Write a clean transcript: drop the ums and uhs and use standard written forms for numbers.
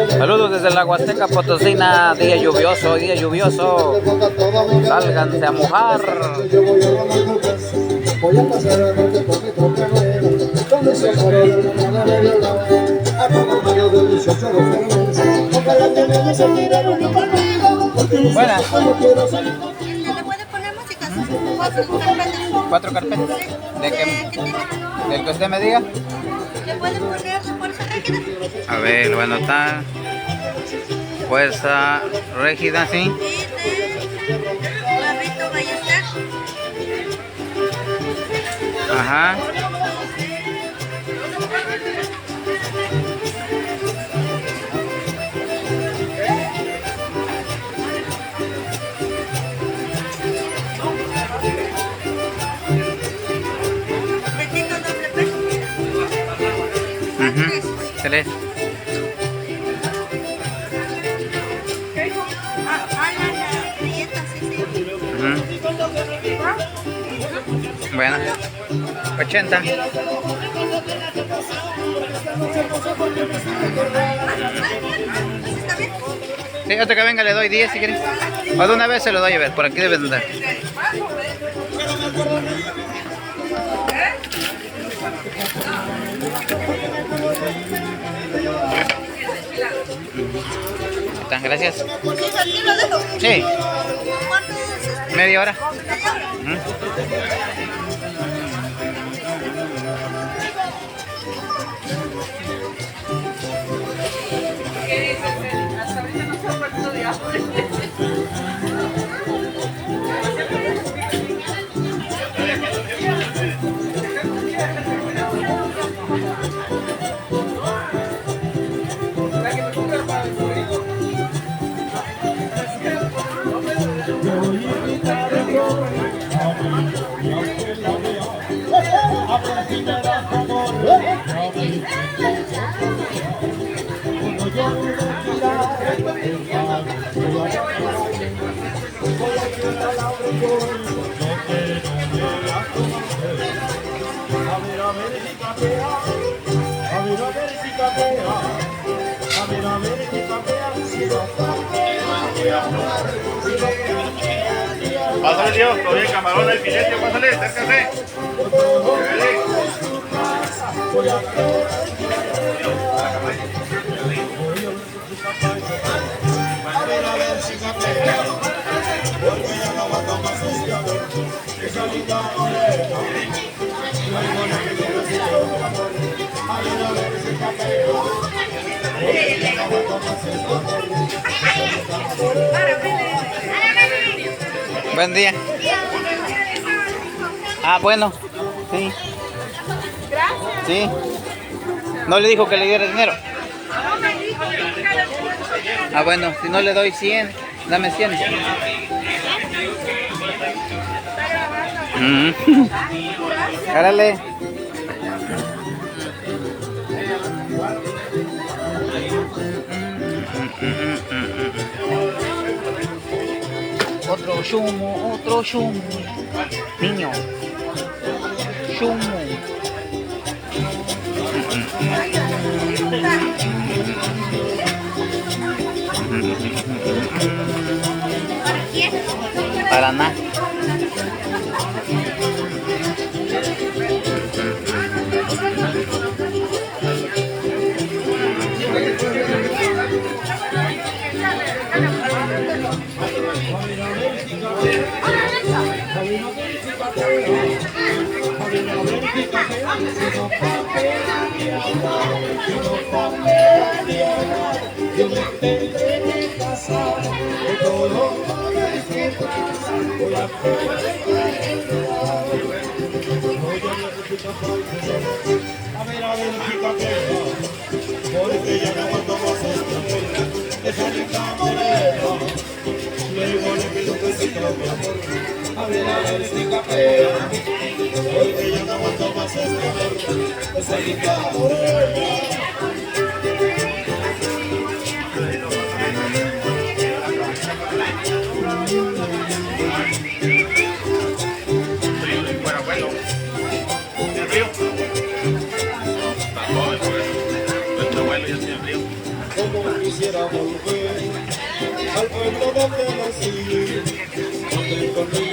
Saludos desde la Huasteca Potosina, día lluvioso, día lluvioso. Sálganse a mojar. Voy a pasar a verte con mi trompero, donde se paró el hermano de violón, a poco menos del 18 de febrero. Ojalá que me desentiraron conmigo, porque no sé cómo quiero salir. ¿Le puede poner música? 4 carpetas. ¿4 carpetas? ¿De qué? ¿Del que usted me diga? ¿Le puede poner de fuerza rígida? A ver, lo voy a anotar. Fuerza rígida, sí. Y de Barrito Ballester. Ajá. De Tito doble P. 3. La prieta, sí. Bueno, 80. ¿Está bien? Sí, otro que venga le doy 10 si quieres. O de una vez se lo doy, a ver, por aquí debe de andar. Está, gracias. Sí, aquí lo dejo. Sí, ¿Cuánto es media hora. Pásale, Dios, todavía el camarón, el filete, pásale, acércate. Buen día. Ah, bueno. Sí. Sí. ¿No le dijo que le diera dinero? Ah, bueno, si no le doy 100, dame 100. Árale. Otro chumo, niño, chumo. Para nada. Porque ya no aguanto más esto, esa linda morena. Luego le pido que se mi amor, a ver si capea. Porque ya no aguanto más esto, esa linda morena. Como quisiera volver al pueblo donde nací, donde conmigo